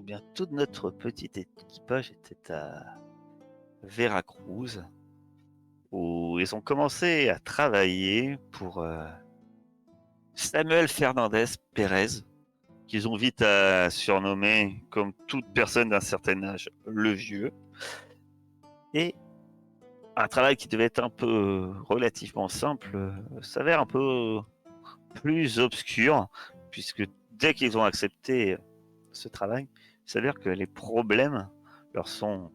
bien, tout notre petit équipage était à Veracruz, où ils ont commencé à travailler pour Samuel Fernandez Pérez, qu'ils ont vite à surnommer, comme toute personne d'un certain âge, le vieux. Et un travail qui devait être un peu relativement simple s'avère un peu plus obscur, puisque dès qu'ils ont accepté ce travail, il s'avère que les problèmes leur sont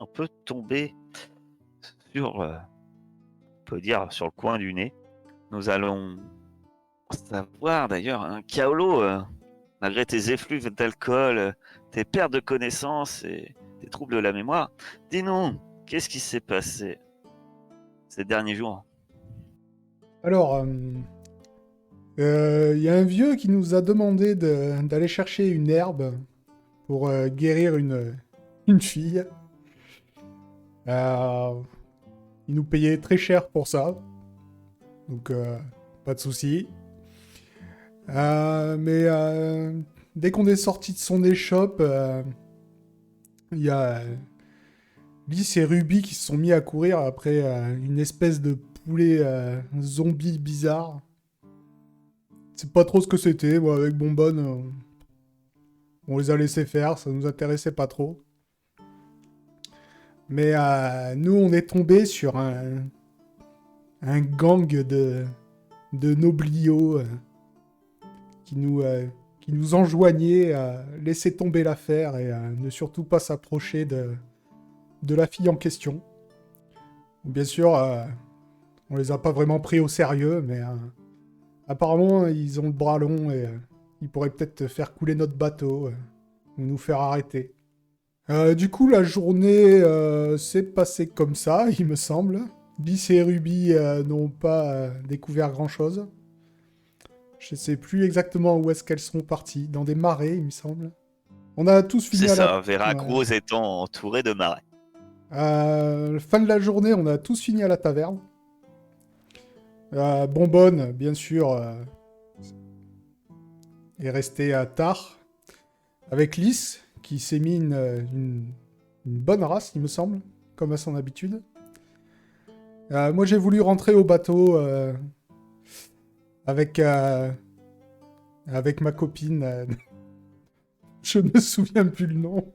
un peu tombés sur, on peut dire, sur le coin du nez. Nous allons savoir d'ailleurs, hein, Kaolo, malgré tes effluves d'alcool, tes pertes de connaissances et tes troubles de la mémoire, dis-nous, qu'est-ce qui s'est passé ces derniers jours? Alors, il y a un vieux qui nous a demandé d'aller chercher une herbe pour guérir une fille. Euh, il nous payait très cher pour ça, donc pas de souci. Mais dès qu'on est sorti de son échoppe, il y a Lys et Ruby qui se sont mis à courir après une espèce de poulet zombie bizarre. C'est pas trop ce que c'était. Moi, avec Bonbonne, on les a laissés faire, ça nous intéressait pas trop. Mais nous, on est tombé sur un gang de nobliaux qui nous enjoignait à laisser tomber l'affaire et à ne surtout pas s'approcher de la fille en question. Bien sûr, on les a pas vraiment pris au sérieux, mais apparemment, ils ont le bras long et ils pourraient peut-être faire couler notre bateau ou nous faire arrêter. Du coup, la journée s'est passée comme ça, il me semble. Lys et Ruby n'ont pas découvert grand-chose. Je sais plus exactement où est-ce qu'elles sont parties. Dans des marais, il me semble. On a tous fini C'est à la... ça, Ouais. Veracruz étant entouré de marais. Fin de la journée, on a tous fini à la taverne. Bonbonne, bien sûr, est resté à tard. Avec Lys, qui s'est mis une bonne race, il me semble, comme à son habitude. Moi, j'ai voulu rentrer au bateau avec, avec ma copine. Je ne me souviens plus le nom.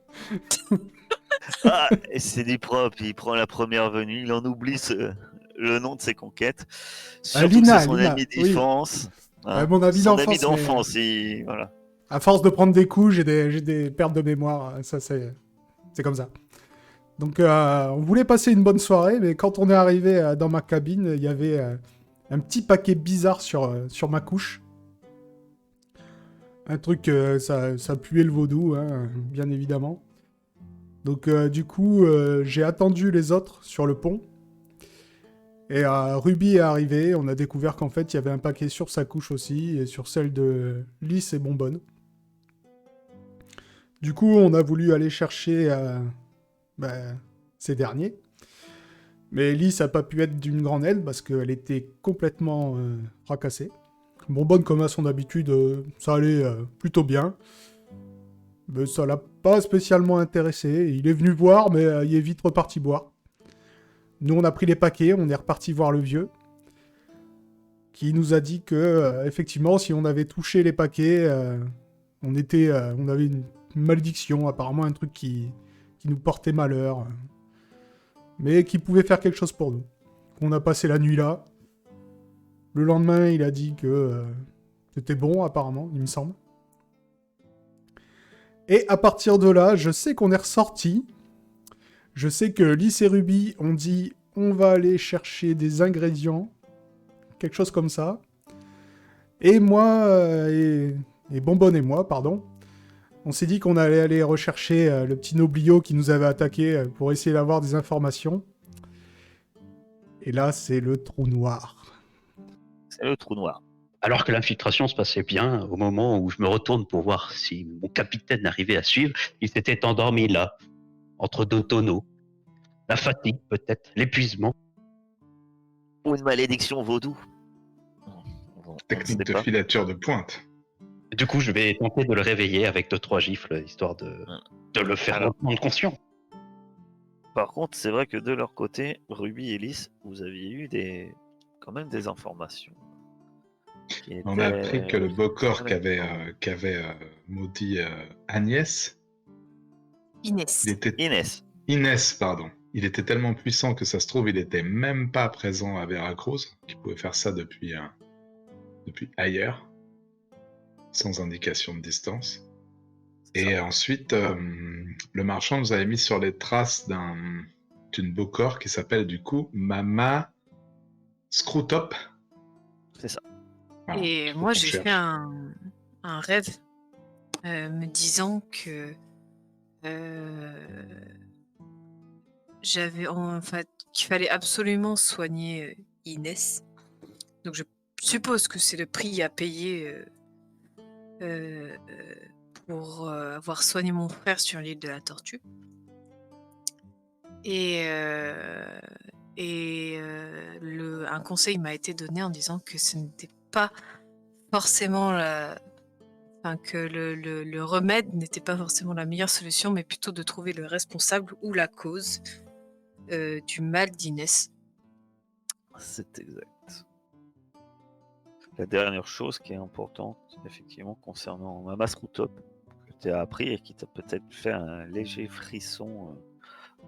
Ah, et c'est du propre, il prend la première venue, il en oublie le nom de ses conquêtes. Surtout que c'est son Lina, ami oui. d'enfance. Hein, Mon ami son ami d'enfance, mais d'enfance, voilà. à force de prendre des coups, j'ai des pertes de mémoire. Ça, c'est comme ça. Donc, on voulait passer une bonne soirée, mais quand on est arrivé dans ma cabine, il y avait un petit paquet bizarre sur ma couche. Un truc, ça puait le vaudou, hein, bien évidemment. Donc, du coup, j'ai attendu les autres sur le pont. Et Ruby est arrivé, on a découvert qu'en fait, il y avait un paquet sur sa couche aussi, et sur celle de Lys et Bonbonne. Du coup, on a voulu aller chercher ces derniers. Mais Lys n'a pas pu être d'une grande aide parce qu'elle était complètement fracassée. Bonbonne, comme à son habitude, ça allait plutôt bien. Mais ça l'a pas spécialement intéressé. Il est venu voir, mais il est vite reparti boire. Nous, on a pris les paquets, on est reparti voir le vieux, qui nous a dit que, effectivement, si on avait touché les paquets, on avait une malédiction, apparemment un truc qui nous portait malheur, mais qui pouvait faire quelque chose pour nous. On a passé la nuit là. Le lendemain, il a dit que c'était bon, apparemment, il me semble. Et à partir de là, je sais qu'on est ressorti. Je sais que Lys et Ruby ont dit on va aller chercher des ingrédients, quelque chose comme ça. Et moi, et Bonbonne et moi, pardon, on s'est dit qu'on allait aller rechercher le petit noblio qui nous avait attaqué pour essayer d'avoir des informations. Et là, c'est le trou noir. C'est le trou noir. Alors que l'infiltration se passait bien, au moment où je me retourne pour voir si mon capitaine arrivait à suivre, il s'était endormi là, entre deux tonneaux. La fatigue peut-être, l'épuisement. Ou une malédiction vaudou. On ne Technique sait de pas. filature de pointe. Du coup, je vais tenter de le réveiller avec 2-3 gifles, histoire de le faire Alors. reprendre conscient. Par contre, c'est vrai que de leur côté, Ruby et Lys, vous aviez eu quand même des informations qui On a appris que le étaient Bokor voilà. qu'avait maudit Agnès, Inès. il était Inès. Inès, pardon. Il était tellement puissant que ça se trouve, il était même pas présent à Veracruz, qu'il pouvait faire ça depuis ailleurs, sans indication de distance. Et ensuite, le marchand nous avait mis sur les traces d'une Bokor qui s'appelle du coup Mama Screwtop. C'est ça. Voilà, Et qu'il faut moi, qu'on j'ai cherche. fait un rêve me disant que en fait, qu'il fallait absolument soigner Inès. Donc, je suppose que c'est le prix à payer pour avoir soigné mon frère sur l'île de la Tortue. Et un conseil m'a été donné en disant que ce n'était pas forcément que le remède n'était pas forcément la meilleure solution, mais plutôt de trouver le responsable ou la cause du mal d'Inès. C'est exact. La dernière chose qui est importante, effectivement, concernant Mama Screwtop, que tu as appris et qui t'a peut-être fait un léger frisson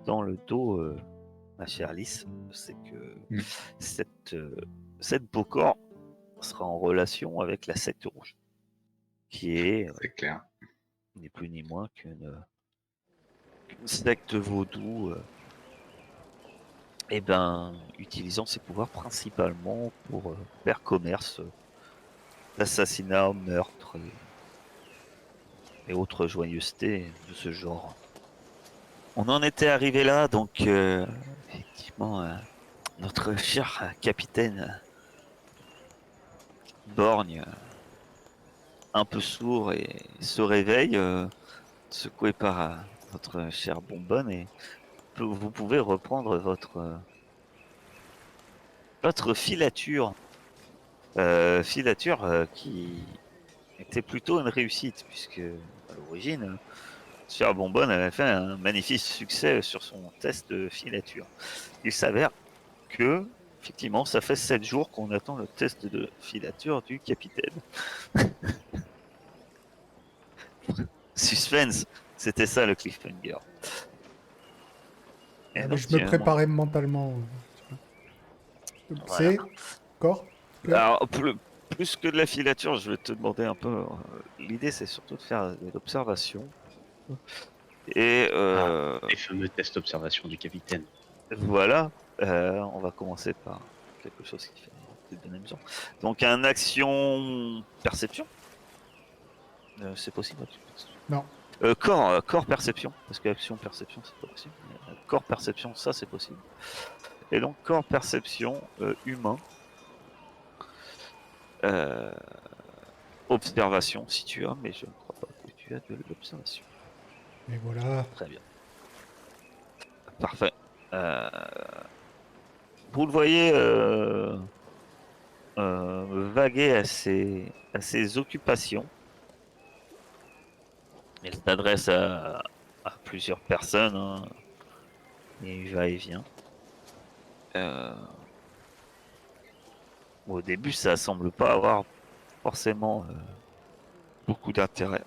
dans le dos, ma chère Lys, c'est que cette Bokor sera en relation avec la secte rouge, qui est C'est clair. ni plus ni moins qu'une secte vaudou, utilisant ses pouvoirs principalement pour faire commerce d'assassinats, meurtres et autres joyeusetés de ce genre. On en était arrivé là, donc effectivement, notre cher capitaine borgne, un peu sourd, et se réveille, secoué par votre chère bonbonne, et vous pouvez reprendre votre filature. Filature qui était plutôt une réussite, puisque à l'origine, chère bonbonne avait fait un magnifique succès sur son test de filature. Il s'avère que, effectivement, ça fait 7 jours qu'on attend le test de filature du capitaine. Suspense, c'était ça le cliffhanger. Et Ah, mais donc, je me préparais mentalement. Voilà. C'est corps. Alors, plus que de la filature, je vais te demander un peu. L'idée, c'est surtout de faire de l'observation. Et Les fameux tests d'observation du capitaine. voilà, on va commencer par quelque chose qui fait bien amusant. Donc, un action perception. C'est possible. Non. Corps perception, parce que action perception, c'est pas possible. Corps perception, ça, c'est possible. Et donc, corps perception humain. Observation, si tu as, mais je ne crois pas que tu as de l'observation. Et voilà. Très bien. Parfait. Vous le voyez vaguer à ses occupations. Il s'adresse à plusieurs personnes, hein, et il va et vient. Au début, ça semble pas avoir forcément beaucoup d'intérêt.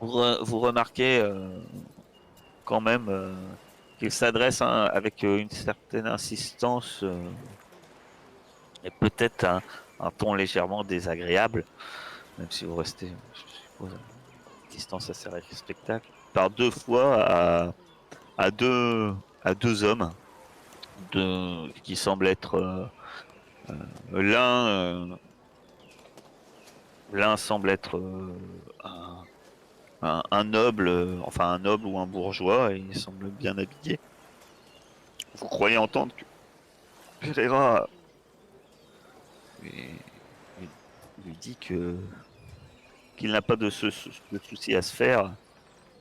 Vous remarquez quand même qu'il s'adresse avec une certaine insistance et peut-être un ton légèrement désagréable, même si vous restez, je suppose, à une distance assez respectable. Par 2 fois à deux hommes qui semblent être l'un semble être un noble, enfin un noble ou un bourgeois, et il semble bien habillé. Vous croyez entendre que Pereira lui dit qu'il n'a pas de souci à se faire,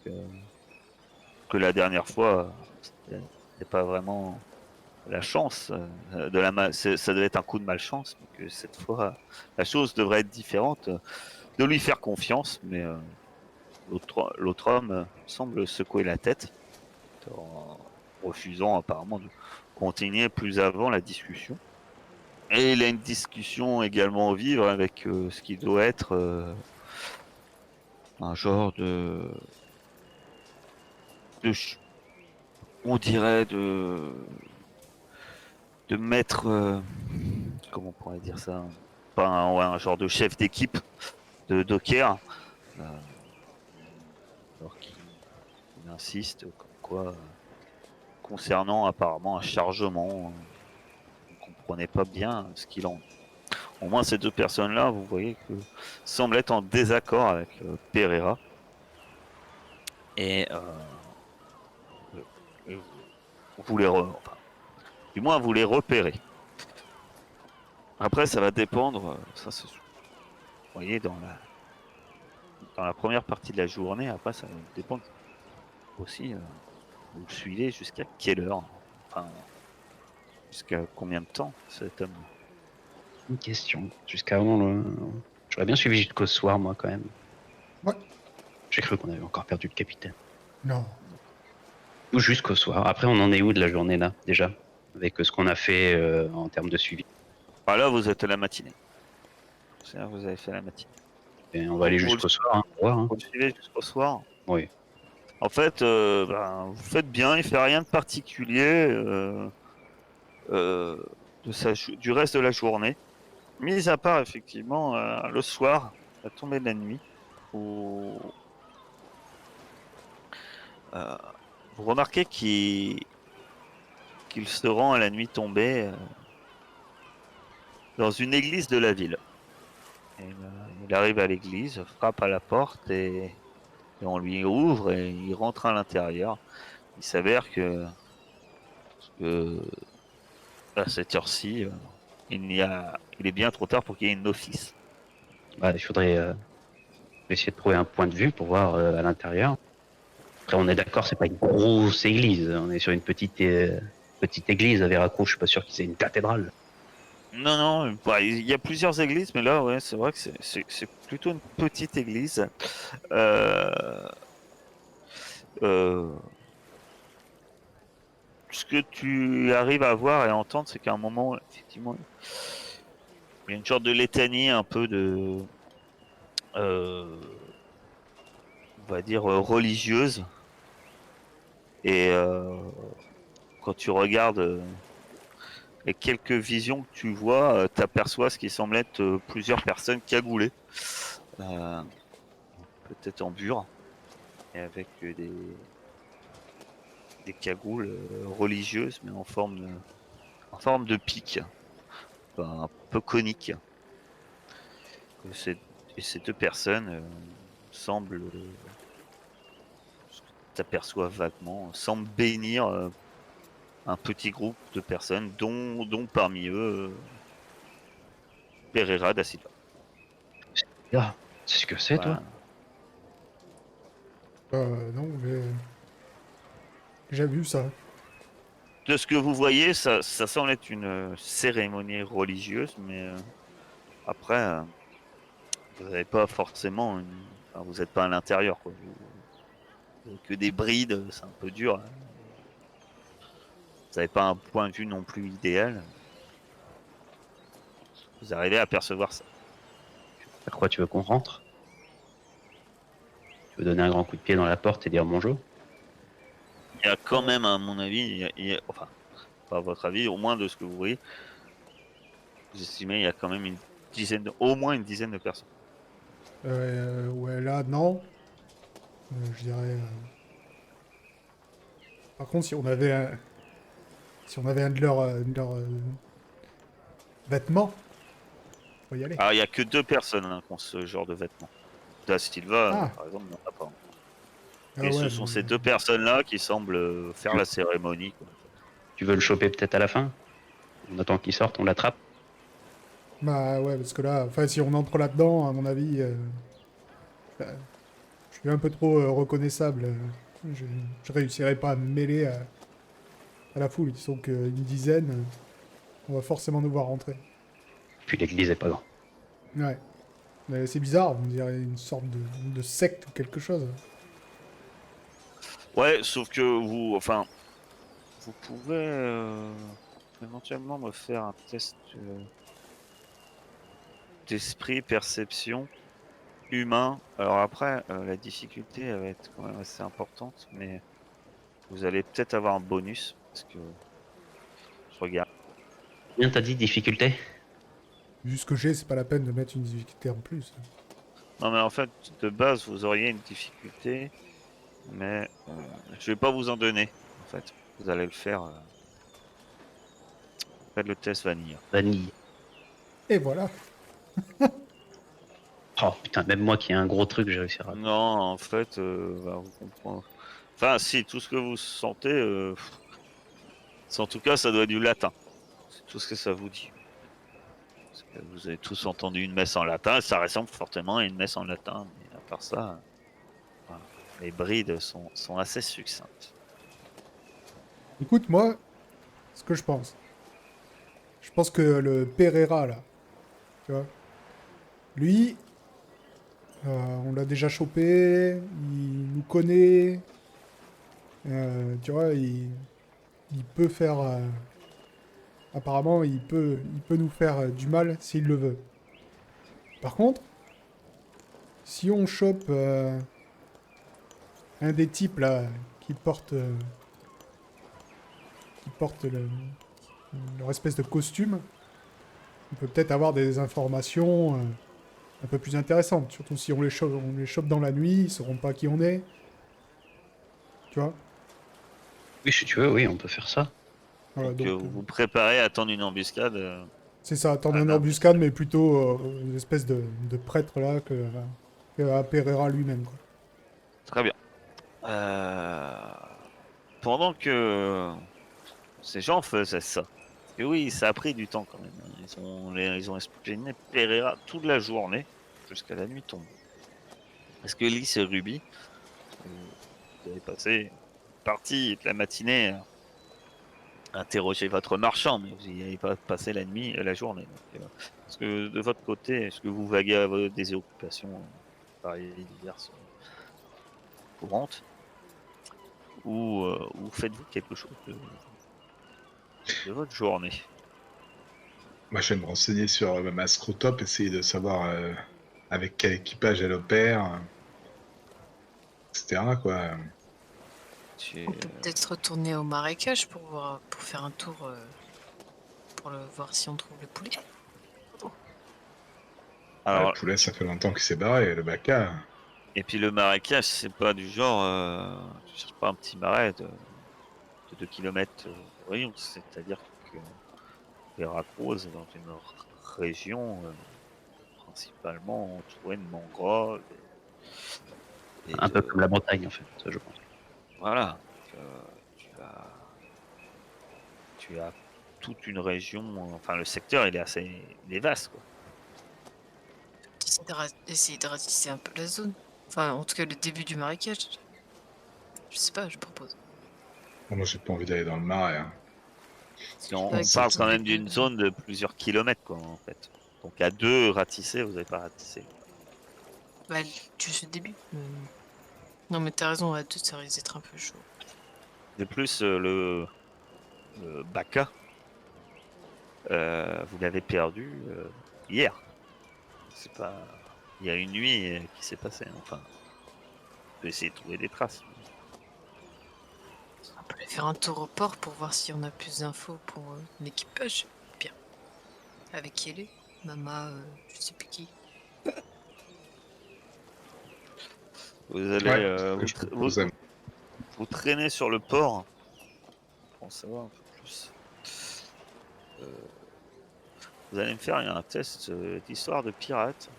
que la dernière fois, c'était pas vraiment la chance, ça devait être un coup de malchance, mais que cette fois, la chose devrait être différente. de lui faire confiance, mais l'autre homme semble secouer la tête en refusant apparemment de continuer plus avant la discussion. Et il a une discussion également au vivre avec ce qui doit être un genre on dirait de maître, comment on pourrait dire ça, pas un genre de chef d'équipe de docker, alors qu'il insiste comme quoi concernant apparemment un chargement, on ne comprenait pas bien ce qu'il en est. Au moins ces deux personnes-là, vous voyez que semblent être en désaccord avec Pereira. Et vous enfin, du moins vous les repérez. Après, ça va dépendre, ça c'est, vous voyez, dans la première partie de la journée, après ça va dépendre aussi, vous le suivez jusqu'à quelle heure, enfin, jusqu'à combien de temps cet homme. Une question. Jusqu'à avant le. J'aurais bien suivi jusqu'au soir, moi, quand même. Ouais. J'ai cru qu'on avait encore perdu le capitaine. Non. Ou jusqu'au soir. Après, on en est où de la journée, là, déjà? Avec ce qu'on a fait en termes de suivi. Ah là, vous êtes à la matinée. C'est-à-dire que vous avez fait la matinée. Et on va aller Vous jusqu'au soir, hein, pour voir. Hein. le suivez jusqu'au soir. Oui. En fait, vous faites bien, il fait rien de particulier du reste de la journée. Mis à part effectivement le soir, la tombée de la nuit, où euh, vous remarquez qu'il se rend à la nuit tombée dans une église de la ville. Et, il arrive à l'église, frappe à la porte et on lui ouvre et il rentre à l'intérieur. Il s'avère que à cette heure-ci, il est bien trop tard pour qu'il y ait une office. Bah, il faudrait essayer de trouver un point de vue pour voir à l'intérieur. Après, on est d'accord, c'est pas une grosse église. On est sur une petite église à Veracruz. Je suis pas sûr que c'est une cathédrale. Non, non, bah, il y a plusieurs églises, mais là, ouais, c'est vrai que c'est plutôt une petite église. Euh, ce que tu arrives à voir et à entendre, c'est qu'à un moment, effectivement, il y a une sorte de litanie un peu on va dire, religieuse. Et quand tu regardes les quelques visions que tu vois, tu aperçois ce qui semble être plusieurs personnes cagoulées, euh, peut-être en bure, et avec des cagoules religieuses, mais en forme de pique, un peu conique. Et ces deux personnes semblent, ce que tu aperçois vaguement, semblent bénir un petit groupe de personnes, dont parmi eux Pereira da Silva. Ah, c'est ce que c'est, toi? Non, mais... J'ai vu ça. De ce que vous voyez, ça semble être une cérémonie religieuse, mais après, vous n'avez pas forcément enfin, vous n'êtes pas à l'intérieur, quoi. Vous avez que des brides, c'est un peu dur. Hein. Vous n'avez pas un point de vue non plus idéal. Vous arrivez à percevoir ça. À quoi tu veux qu'on rentre? Tu veux donner un grand coup de pied dans la porte et dire bonjour? Il y a quand même, à mon avis, enfin, pas à votre avis, au moins de ce que vous voyez, vous estimez il y a quand même au moins une dizaine de personnes. Ouais, là, non. Je dirais... Par contre, si on avait un de leurs vêtements, faut y aller. Alors, il n'y a que deux personnes qui ont ce genre de vêtements. Da Silva, Ah, par exemple, n'en a pas. ah Et ce ouais, sont mais... ces deux personnes-là qui semblent faire la cérémonie, quoi. Tu veux le choper peut-être à la fin? On attend qu'il sorte, on l'attrape? Bah ouais, parce que là, enfin, si on entre là-dedans, à mon avis, bah, je suis un peu trop reconnaissable. Je réussirais pas à me mêler à la foule. Ils sont qu'une dizaine. On va forcément nous voir rentrer. Puis l'église est pas grande. Ouais. Mais c'est bizarre, on dirait une sorte de secte ou quelque chose. Ouais, sauf que vous pouvez éventuellement me faire un test d'esprit, perception, humain. Alors après, la difficulté elle va être quand même assez importante, mais vous allez peut-être avoir un bonus, parce que je regarde. Bien, t'as dit difficulté? Vu ce que j'ai, c'est pas la peine de mettre une difficulté en plus. Non mais en fait, de base, vous auriez une difficulté, mais je vais pas vous en donner, en fait. Vous allez le faire, faites le test vanille. Vanille. Et voilà. Oh putain, même moi qui ai un gros truc, j'ai réussi à rater. Non, en fait, vous comprenez. Enfin, si, tout ce que vous sentez, en tout cas, ça doit être du latin. C'est tout ce que ça vous dit. Parce que vous avez tous entendu une messe en latin, ça ressemble fortement à une messe en latin, mais à part ça, voilà. Les brides sont assez succinctes. Écoute, moi, ce que je pense. Je pense que le Pereira, là, tu vois, lui, on l'a déjà chopé, il nous connaît, tu vois, il peut faire... apparemment, il peut nous faire du mal s'il le veut. Par contre, si on chope un des types, là, qui porte leur espèce de costume, on peut peut-être avoir des informations un peu plus intéressantes. Surtout si on les chope dans la nuit, ils sauront pas qui on est. Tu vois. Oui, si tu veux, oui, on peut faire ça. Voilà, Donc, donc vous vous préparez à attendre une embuscade. c'est ça, attendre À une l'heure du embuscade, salut. mais plutôt une espèce de prêtre là que Pereira lui-même. Quoi. Très bien. Euh, Pendant que ces gens faisaient ça, parce que oui, ça a pris du temps quand même, hein. Ils ont espionné Pereira toute la journée, jusqu'à la nuit tombée. Parce que Lys et Ruby, vous avez passé une partie de la matinée à interroger votre marchand, mais vous n'y avez pas passé la nuit, la journée. Donc, est-ce que de votre côté, est-ce que vous vaguez à des occupations variées, diverses, courantes, ou faites-vous quelque chose de votre journée? Moi, je vais me renseigner sur ma Scrotop, essayer de savoir avec quel équipage elle opère, etc. quoi. Tu- On peut peut-être retourner au marécage pour voir, pour faire un tour, pour voir si on trouve le poulet. Le Alors, poulet, ça fait longtemps qu'il s'est barré, le baka. et puis le marécage, c'est pas du genre, tu cherches pas un petit marais de 2 km de rayon, c'est-à-dire que Veracruz est dans une région principalement entourée de mangroves et Un peu de... comme la Bretagne, en fait, ça, je pense. Voilà, tu as, tu as toute une région, enfin le secteur il est vaste quoi. Essayer de ratisser un peu la zone. Enfin, en tout cas, le début du marécage. Je sais pas, je propose. Bon, moi, j'ai pas envie d'aller dans le marais. Hein. Si Je on Avec pense que parle surtout quand que même d'une zone de plusieurs kilomètres quoi en fait. Donc à deux ratissés, vous n'avez pas ratissé. bah, juste le début. Non, mais t'as raison, à deux, ça risque d'être un peu chaud. De plus, le Baka, vous l'avez perdu hier. C'est pas. Il y a une nuit qui s'est passée. Enfin, on peut essayer de trouver des traces. On peut aller faire un tour au port pour voir si on a plus d'infos pour l'équipage. Bien. Avec qui elle est Mama, je sais plus qui. Vous allez, ouais, c'est ce que je proposais. vous traînez sur le port pour en savoir un peu plus. Euh, Vous allez me faire un test d'histoire de pirate.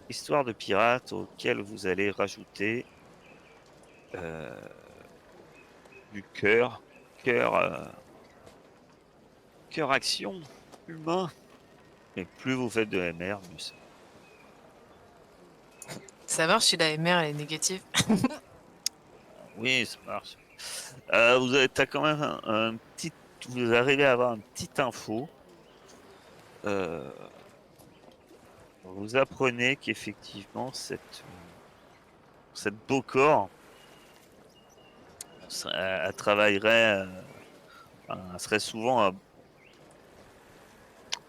Histoire de pirate auquel vous allez rajouter euh, du cœur, cœur, cœur action humain. Et plus vous faites de MR, mieux c'est. Ça marche si la MR elle est négative. Oui, ça marche. T'as quand même un petit, vous arrivez à avoir une petite info. Euh, Vous apprenez qu'effectivement, cette Bokor, elle travaillerait, elle serait souvent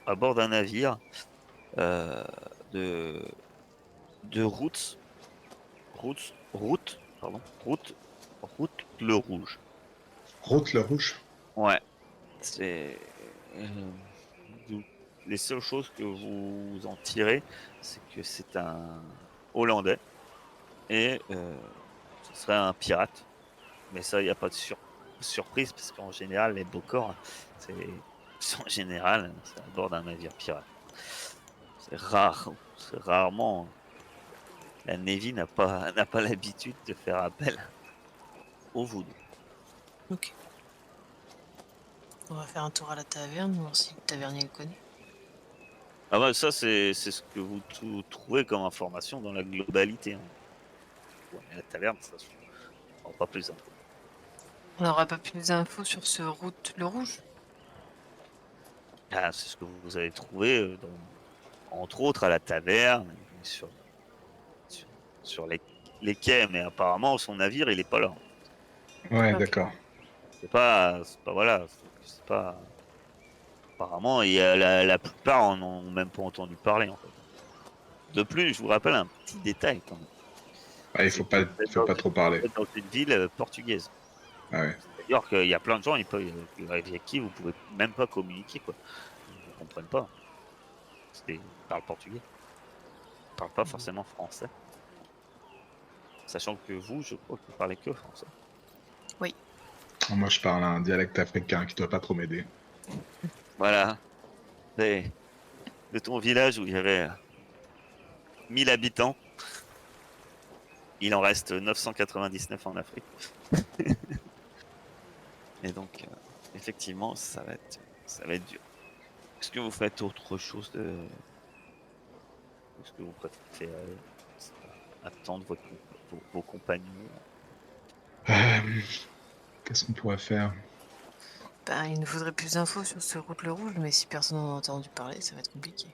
à bord d'un navire euh, de, de route le Rouge. Route le rouge. Ouais, c'est vous- les seules choses que vous en tirez, c'est que c'est un Hollandais et ce serait un pirate. Mais ça, il n'y a pas de surprise parce qu'en général, les Bokor, en général, c'est à bord d'un navire pirate. C'est rare, c'est rarement. La Navy n'a pas l'habitude de faire appel au voodoo. Ok. On va faire un tour à la taverne, voir si le tavernier le connaît. Ah ouais, ça c'est ce que vous trouvez comme information dans la globalité, hein. Ouais, mais la taverne, ça, on n'aura pas plus d'infos. On n'aura pas plus d'infos sur ce route le rouge? Ah, c'est ce que vous avez trouvé, entre autres à la taverne, et sur, sur les quais, mais apparemment son navire, il est pas là. Ouais, Ok. d'accord. C'est pas voilà, c'est pas. Apparemment, la plupart en ont même pas entendu parler en fait. De plus, je vous rappelle un petit détail quand même. Ah, C'est que vous il faut pas trop parler. êtes dans une ville portugaise. Ah ouais. C'est-à-dire qu'il y a plein de gens avec qui vous pouvez même pas communiquer quoi. Ils vous comprennent pas. Ils parlent portugais. Ils parlent pas forcément français. Sachant que vous, je crois que vous parlez que français. Moi, je parle un dialecte africain qui doit pas trop m'aider. Voilà. C'est de ton village où il y avait 1000 habitants, il en reste 999 en Afrique. Et donc, effectivement, ça va être dur. Est-ce que vous faites autre chose est-ce que vous préférez attendre vos compagnons? Euh, Qu'est-ce qu'on pourrait faire? Ben, il nous faudrait plus d'infos sur ce route le rouge, mais si personne n'en a entendu parler, ça va être compliqué.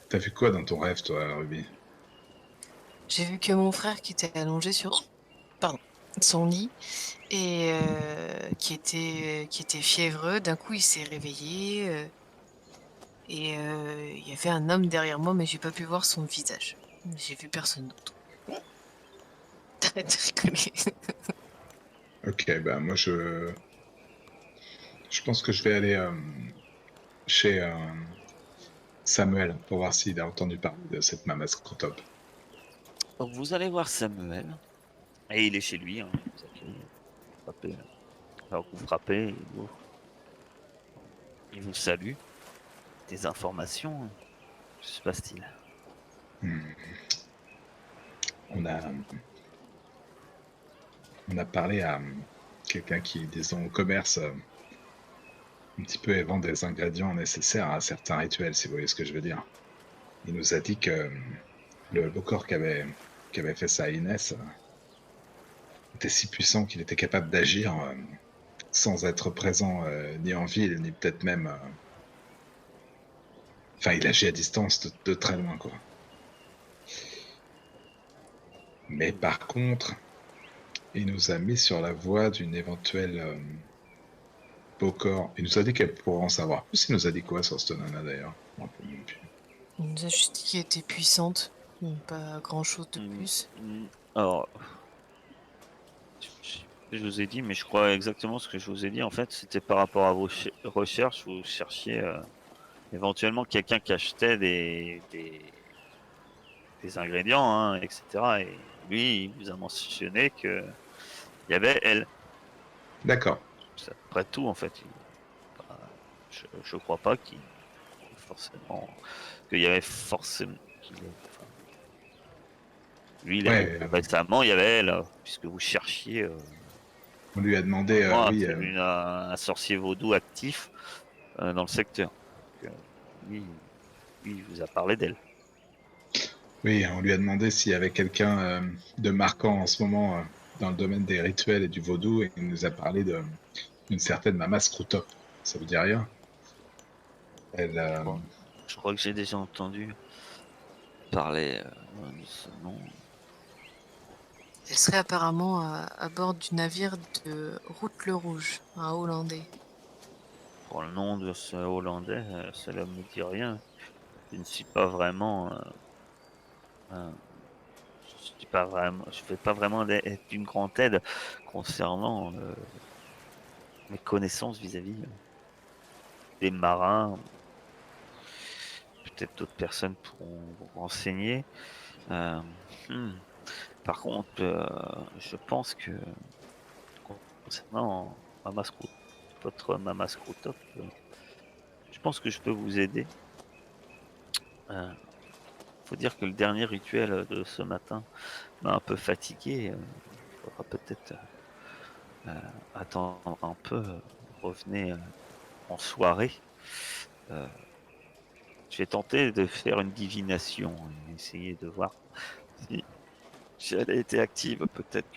T'as vu quoi dans ton rêve, toi, Ruby? J'ai vu que mon frère qui était allongé sur son lit et qui était fiévreux, d'un coup il s'est réveillé et il y avait un homme derrière moi, mais j'ai pas pu voir son visage. J'ai vu personne d'autre. T'arrêtes de rigoler. Ok, bah moi, je pense que je vais aller chez Samuel pour voir s'il a entendu parler de cette Mama Scrotop. Donc vous allez voir Samuel, et il est chez lui, hein, il vous accueille, frappez, alors que vous frappez, il vous salue. Des informations, hein. Que se passe-t-il? Hmm. On a, on a parlé à quelqu'un qui, disons, au commerce, un petit peu et vend des ingrédients nécessaires à certains rituels, si vous voyez ce que je veux dire. Il nous a dit que le Bokor qui avait fait ça à Inès était si puissant qu'il était capable d'agir sans être présent ni en ville, ni peut-être même... Enfin, il agit à distance de très loin, quoi. Mais par contre, il nous a mis sur la voie d'une éventuelle Bokor. Il nous a dit qu'elle pourrait en savoir plus. Il nous a dit quoi sur cette nana, d'ailleurs? Je m'en rappelle même plus. Il nous a juste dit qu'elle était puissante, pas grand chose de plus. Alors, je vous ai dit, mais je crois exactement ce que je vous ai dit. En fait, c'était par rapport à vos recherches. Vous cherchiez éventuellement quelqu'un qui achetait des ingrédients, hein, etc. Et lui, il vous a mentionné que il y avait elle. D'accord. C'est à peu près tout, en fait. Je crois pas qu'il y avait forcément. Enfin, lui, il avait Ouais, récemment, il y avait elle, puisque vous cherchiez. on lui a demandé, Moi, oui, c'est un sorcier vaudou actif dans le secteur. Donc, lui, il vous a parlé d'elle. oui, on lui a demandé s'il y avait quelqu'un de marquant en ce moment dans le domaine des rituels et du vaudou, et il nous a parlé d'une certaine Mama Scrutop. Ça vous dit rien? Elle, Je crois que j'ai déjà entendu. parler de ce nom. Elle serait apparemment à bord du navire de Route le Rouge, un Hollandais. Pour le nom de ce Hollandais, cela me dit rien. Je ne suis pas vraiment. Un- je fais pas vraiment d'une grande aide concernant mes connaissances vis-à-vis des marins. Peut-être d'autres personnes pourront vous renseigner. Euh, hmm. Par contre, je pense que concernant votre Mama Scrotop, je pense que je peux vous aider. Faut dire que le dernier rituel de ce matin m'a un peu fatigué. Il faudra peut-être attendre un peu. Revenez en soirée. Euh, je vais tenter de faire une divination et essayer de voir si elle a été active. Peut-être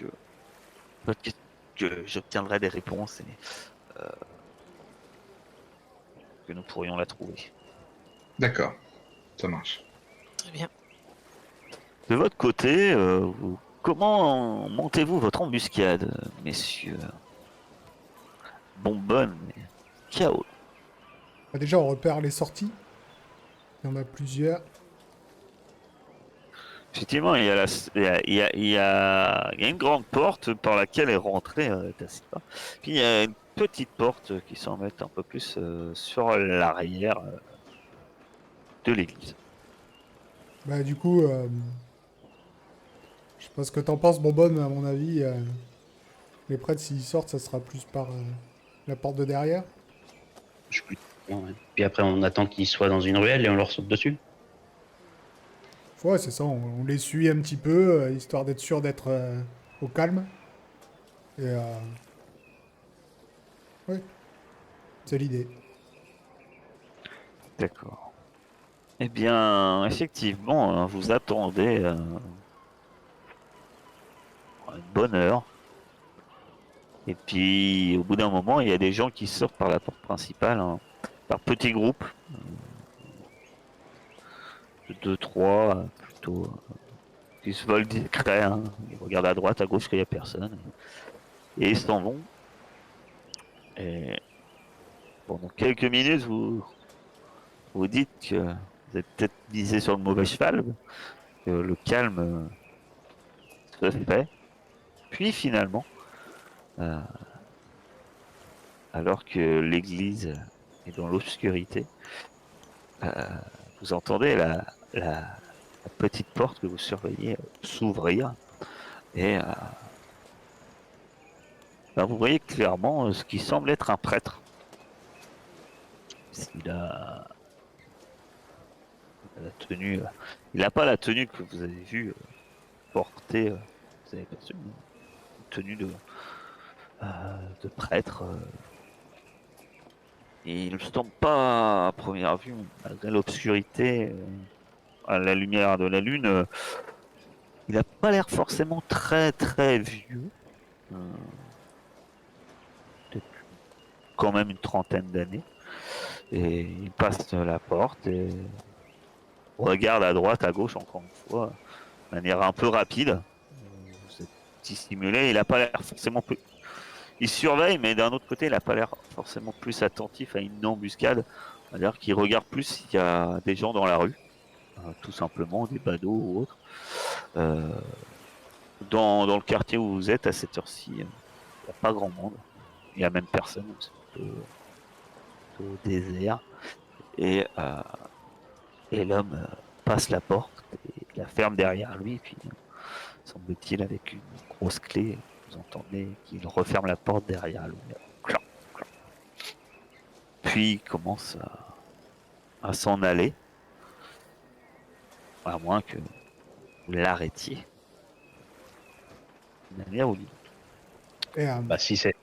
que j'obtiendrai des réponses et euh, que nous pourrions la trouver. D'accord, ça marche. Très bien. De votre côté, comment montez-vous votre embuscade, messieurs? Bonbonne et chaos. Bah, déjà, on repère les sorties. Il y en a plusieurs. Effectivement, il y a, il y a une grande porte par laquelle est rentrée Tassipa. Puis il y a une petite porte qui semble être un peu plus sur l'arrière de l'église. Bah, du coup, je sais pas ce que t'en penses, Bonbonne, mais à mon avis, les prêtres, s'ils sortent, ça sera plus par la porte de derrière. Je suis plus. Ouais. Puis après, on attend qu'ils soient dans une ruelle et on leur saute dessus. Ouais, c'est ça, on les suit un petit peu, histoire d'être sûr d'être au calme. Et ouais, c'est l'idée. D'accord. Eh bien, effectivement, vous attendez une bonne heure. Et puis, au bout d'un moment, il y a des gens qui sortent par la porte principale, hein, par petits groupes, de 2, 3, plutôt, qui se veulent discrets. Hein. Ils regardent à droite, à gauche, qu'il n'y a personne. Et ils s'en vont. Et pendant quelques minutes, vous dites que vous êtes peut-être misé sur le mauvais cheval, que le calme se fait. Puis finalement, euh, alors que l'église est dans l'obscurité, euh, vous entendez la petite porte que vous surveillez s'ouvrir et ben, vous voyez clairement ce qui semble être un prêtre. Il a la tenue, il n'a pas la tenue que vous avez vue porter, vous avez perçu une tenue de prêtre. Et il ne semble pas à première vue, malgré l'obscurité, à la lumière de la lune, il n'a pas l'air forcément très très vieux. Euh, Peut-être quand même une trentaine d'années. Et il passe la porte et regarde à droite, à gauche, encore une fois, de manière un peu rapide. Vous êtes dissimulé, il n'a pas l'air forcément plus. Il surveille, mais d'un autre côté, il n'a pas l'air forcément plus attentif à une embuscade. C'est-à-dire qu'il regarde plus s'il y a des gens dans la rue, tout simplement, des badauds ou autres. Euh, dans le quartier où vous êtes à cette heure-ci, il n'y a pas grand monde. Il n'y a même personne, c'est plutôt désert. Et, euh, et l'homme passe la porte et la ferme derrière lui, puis semble-t-il avec une grosse clé, vous entendez qu'il referme la porte derrière lui. Clan, clan. Puis il commence à s'en aller, à moins que vous l'arrêtiez d'une manière ou d'une autre. Et Bah, si c'est.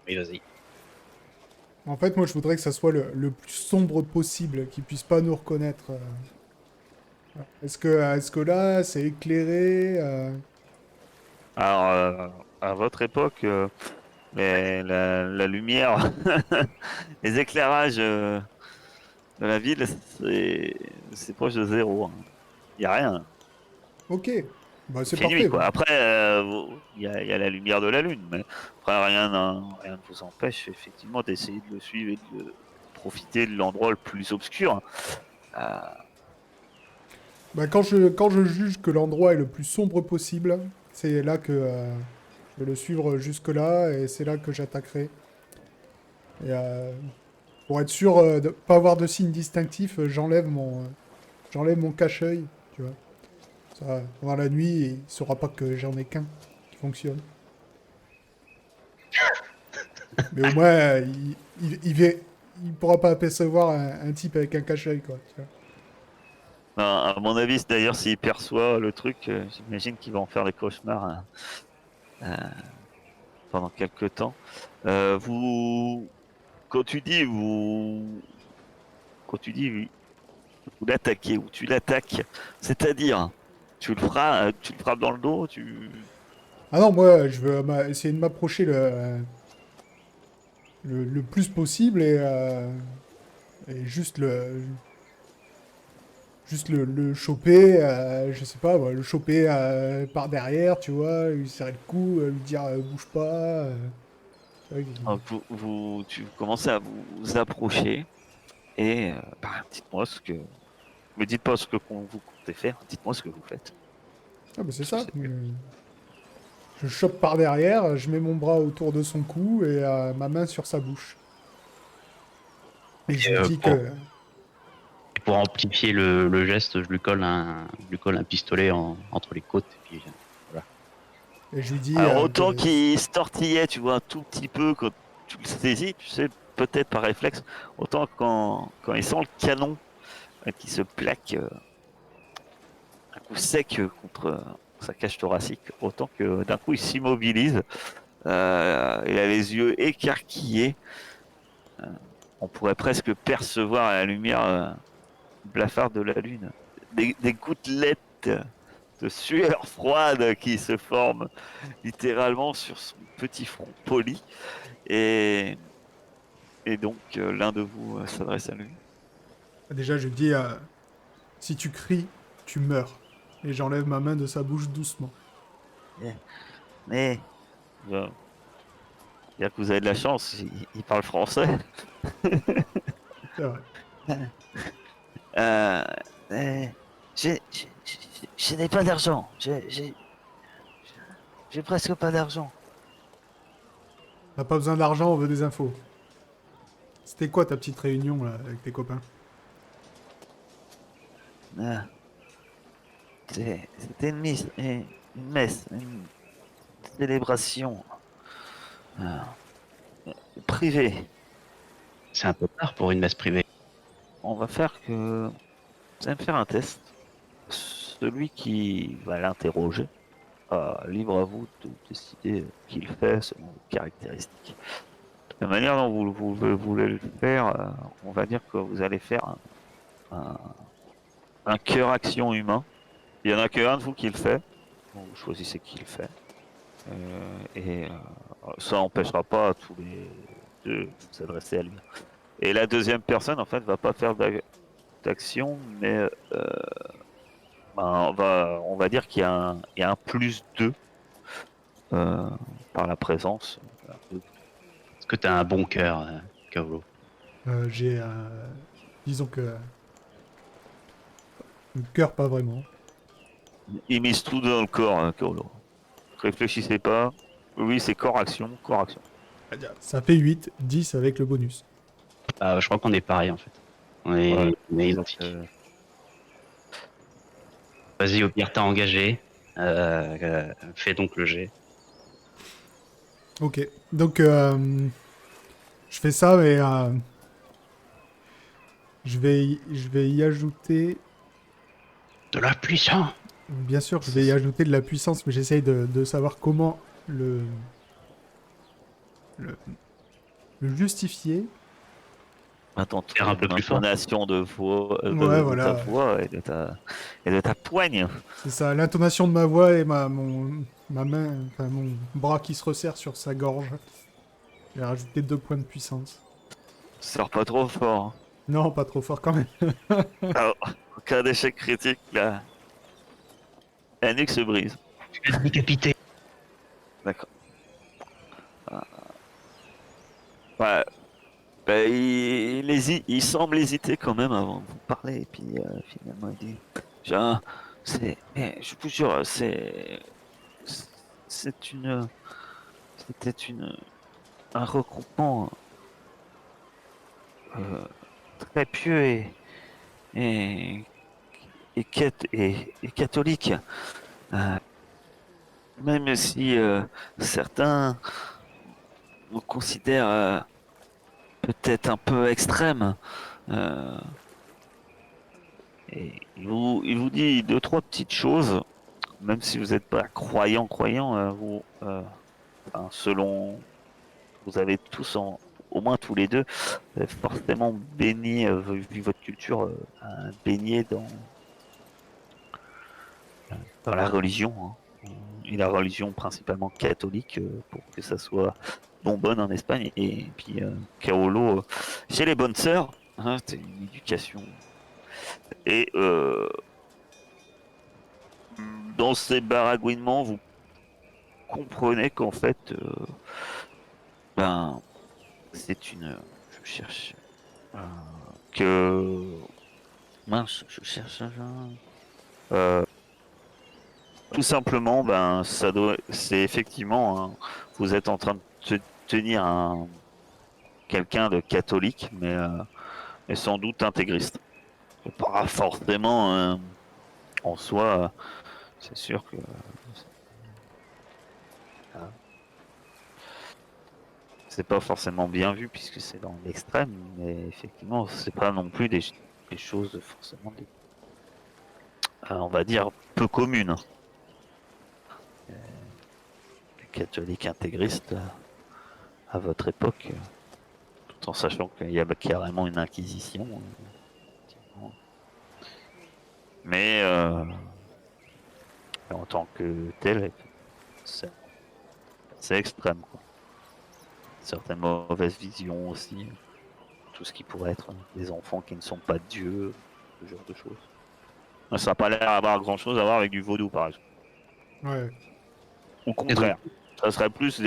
Oui, vas-y. en fait, moi, je voudrais que ça soit le plus sombre possible, qu'ils puissent pas nous reconnaître. Est-ce que là, c'est éclairé Alors, à votre époque, la lumière, les éclairages de la ville, c'est proche de zéro. Hein. n'y a rien. Ok. Bah, c'est C'est nuit, parfait. quoi. Ouais. Après, il y a la lumière de la lune, mais après, rien ne vous empêche effectivement d'essayer de le suivre et de profiter de l'endroit le plus obscur. Euh, Bah, quand je juge que l'endroit est le plus sombre possible, c'est là que je vais le suivre jusque-là et c'est là que j'attaquerai. Et pour être sûr de pas avoir de signe distinctif, j'enlève mon cache-œil, tu vois. Ça, pendant la nuit, il saura pas que j'en ai qu'un qui fonctionne. Mais au moins, il pourra pas apercevoir un type avec un cache-œil, quoi. Tu vois. à mon avis, d'ailleurs, s'il perçoit le truc, j'imagine qu'il va en faire des cauchemars euh, pendant quelques temps. Vous, quand tu dis quand tu dis vous l'attaquez ou tu l'attaques, c'est-à-dire tu le frappes dans le dos, Ah non, moi, je veux essayer de m'approcher le plus possible et juste le choper, je sais pas, ouais, le choper par derrière, tu vois, lui serrer le cou, lui dire bouge pas. Tu vois, tu commencez à vous approcher et dites-moi me dites pas ce que vous comptez faire, dites-moi ce que vous faites. ah bah c'est Parce que ça. Je chope par derrière, je mets mon bras autour de son cou et ma main sur sa bouche. Et je Et, lui dis que... pour amplifier le geste, je lui colle un pistolet entre les côtes. Et puis, voilà. Et je lui dis Alors autant qu'il se tortillait, tu vois, un tout petit peu quand tu le saisis, tu sais, peut-être par réflexe, autant quand il sent le canon qui se plaque un coup sec contre sa cage thoracique, autant que d'un coup il s'immobilise, il a les yeux écarquillés, on pourrait presque percevoir à la lumière blafarde de la lune des gouttelettes de sueur froide qui se forment littéralement sur son petit front poli. Et, et donc, l'un de vous s'adresse à lui. déjà, je lui dis si tu cries, tu meurs. Et j'enlève ma main de sa bouche doucement. Eh, Mais, euh, bien que vous avez de la chance, il parle français. C'est vrai. Euh, eh, je n'ai pas d'argent. J'ai presque pas d'argent. On n'a pas besoin d'argent, on veut des infos. C'était quoi ta petite réunion là, avec tes copains? Ah, c'était une messe, une célébration privée. C'est un peu tard pour une messe privée. On va faire que vous allez me faire un test. Celui qui va l'interroger, libre à vous de décider qui le fait selon vos caractéristiques. La manière dont vous voulez le faire, on va dire que vous allez faire un, un cœur action humain. Il y en a qu'un de vous qui le fait. Donc vous choisissez qui le fait. Et ça n'empêchera pas tous les deux de vous adresser à lui. Et la deuxième personne, en fait, va pas faire d'action, mais on va dire qu'il y a un plus 2 euh, par la présence. Est-ce que tu as un bon cœur, Kaolo? J'ai disons que le cœur pas vraiment. Il mise tout dans le corps, hein, Kaolo. Réfléchissez pas. Oui, c'est corps action, corps action. Ça fait 8, 10 avec le bonus. Je crois qu'on est pareil en fait. Ouais. On est identiques. Vas-y, au pire, t'as engagé. Fais donc le jet. Ok, donc je fais ça, mais je vais y ajouter... De la puissance! Bien sûr, je vais y ajouter de la puissance, mais j'essaye de savoir comment le, le justifier. Attends, Faire un peu plus fort. intonation de voix, Ouais, de ta voilà. voix et de ta poigne. C'est ça, l'intonation de ma voix et ma main, enfin mon bras qui se resserre sur sa gorge. J'ai rajouté 2 points de puissance. Sors pas trop fort. Non, pas trop fort quand même. Alors, en cas d'échec critique, là, La nuque se brise. Je vais te décapiter. D'accord. Ouais. Bah, il semble hésiter quand même avant de vous parler, et puis finalement il dit, mais je vous jure, c'est c'était un regroupement euh, très pieux et, et catholique. Euh, Même si certains vous considèrent peut-être un peu extrême. Euh, et il vous dit deux, trois petites choses, même si vous n'êtes pas croyant, enfin, selon, vous avez tous au moins tous les deux, vous avez forcément baigné, vu votre culture, baigné dans la religion, hein. Et la religion principalement catholique, pour que ça soit bonbonne en Espagne, et puis Kaolo chez les bonnes sœurs, hein, c'est une éducation. Et dans ces baragouinements, vous comprenez qu'en fait, ben, c'est une. Je cherche. euh, que. Mince, je cherche un. Euh, Tout simplement, ben, c'est effectivement, vous êtes en train de tenir quelqu'un de catholique, mais sans doute intégriste. Pas forcément, en soi, c'est sûr que hein, c'est pas forcément bien vu puisque c'est dans l'extrême, mais effectivement, c'est pas non plus des choses forcément, on va dire, peu communes. Les catholiques intégristes, à votre époque, tout en sachant qu'il y a carrément une inquisition. Effectivement. Mais en tant que tel, c'est extrême, quoi. Certaines mauvaises visions aussi, tout ce qui pourrait être des enfants qui ne sont pas dieux, ce genre de choses. Ça n'a pas l'air d'avoir grand chose à voir avec du vaudou, par exemple. Ouais. Au Et donc, contraire, ça serait plus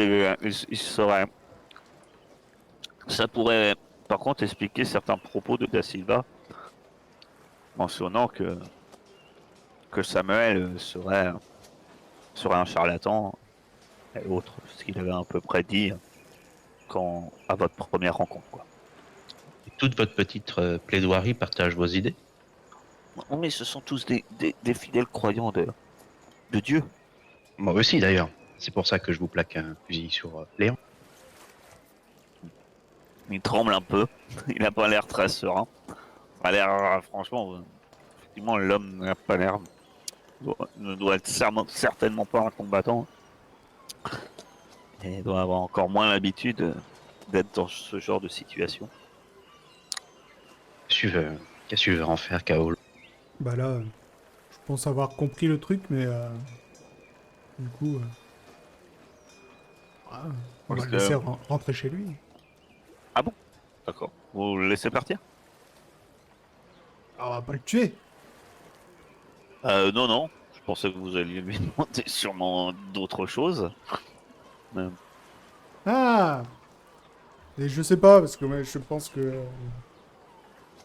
ça pourrait, par contre, expliquer certains propos de Da Silva, mentionnant que Samuel serait un charlatan et autres, ce qu'il avait à peu près dit à votre première rencontre, quoi. toute votre petite plaidoirie partage vos idées. Oh, mais ce sont tous des fidèles croyants de Dieu. Moi aussi, d'ailleurs. C'est pour ça que je vous plaque un fusil sur Léon. Il tremble un peu, il n'a pas l'air très serein. Ça a l'air, franchement, effectivement, l'homme n'a pas l'air, ne doit être certainement pas un combattant, et doit avoir encore moins l'habitude d'être dans ce genre de situation. Qu'est-ce que tu veux en faire, Kaol? Bah là, je pense avoir compris le truc, mais du coup, ah, on va Parce le laisser que... rentrer chez lui. Ah bon? D'accord. Vous le laissez partir? Ah, on va pas le tuer. Non, non. Je pensais que vous alliez lui demander sûrement d'autres choses. Mais... Ah, et je sais pas, parce que ouais, je pense que...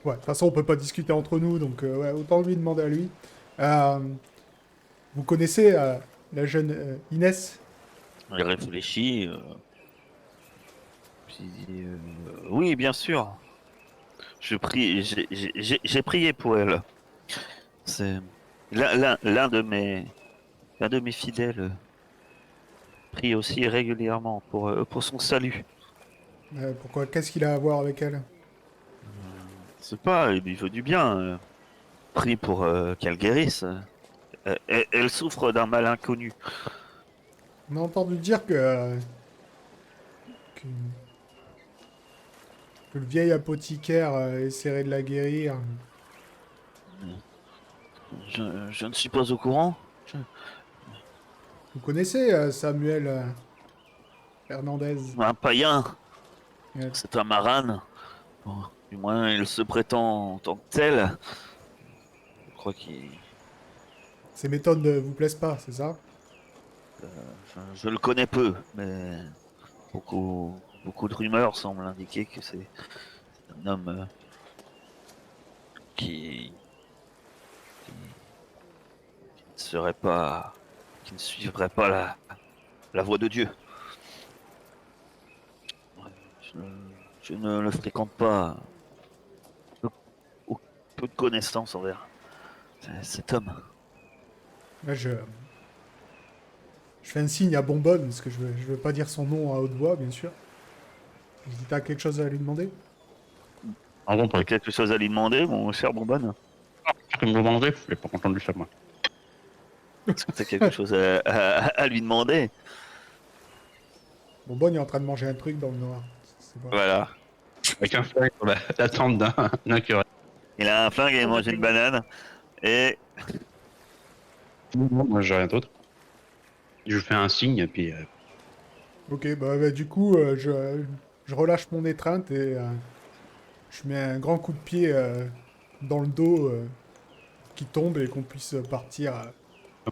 Ouais, de toute façon, on peut pas discuter entre nous, donc ouais, autant lui demander à lui. Euh, Vous connaissez la jeune Inès? Il réfléchit. Puis, oui, bien sûr. Je prie, j'ai prié pour elle. C'est l'un de mes fidèles prie aussi régulièrement pour son salut. Pourquoi? Qu'est-ce qu'il a à voir avec elle? C'est pas, il lui veut du bien. Prie pour qu'elle guérisse. Elle souffre d'un mal inconnu. On a entendu dire que, que le vieil apothicaire essaierait de la guérir. Je ne suis pas au courant. Vous connaissez Samuel Hernandez? Un païen, Euh, c'est un maran. Bon, du moins, il se prétend en tant que tel. Je crois qu'il Ces méthodes ne vous plaisent pas, c'est ça? Je le connais peu, mais beaucoup de rumeurs semblent indiquer que c'est un homme qui, ne serait pas, qui ne suivrait pas la voie de Dieu. Je, je ne le fréquente pas. Peu, peu de connaissances envers cet homme. Là, je fais un signe à Bonbonne, parce que je veux pas dire son nom à haute voix, bien sûr. Je dis, t'as quelque chose à lui demander? Pardon, T'as quelque chose à lui demander, mon cher Bonbonne? tu me demandais, je l'ai pas entendu ça, moi. Est-ce que t'as quelque chose à lui demander? Bonbonne est en train de manger un truc dans le noir. C'est pas... Voilà. Avec un flingue sur la tente d'un curé. Il a un flingue et il mange une banane. Et Moi, j'ai rien d'autre. Je fais un signe, et puis Ok, bah, du coup, je relâche mon étreinte et je mets un grand coup de pied dans le dos qui tombe et qu'on puisse partir.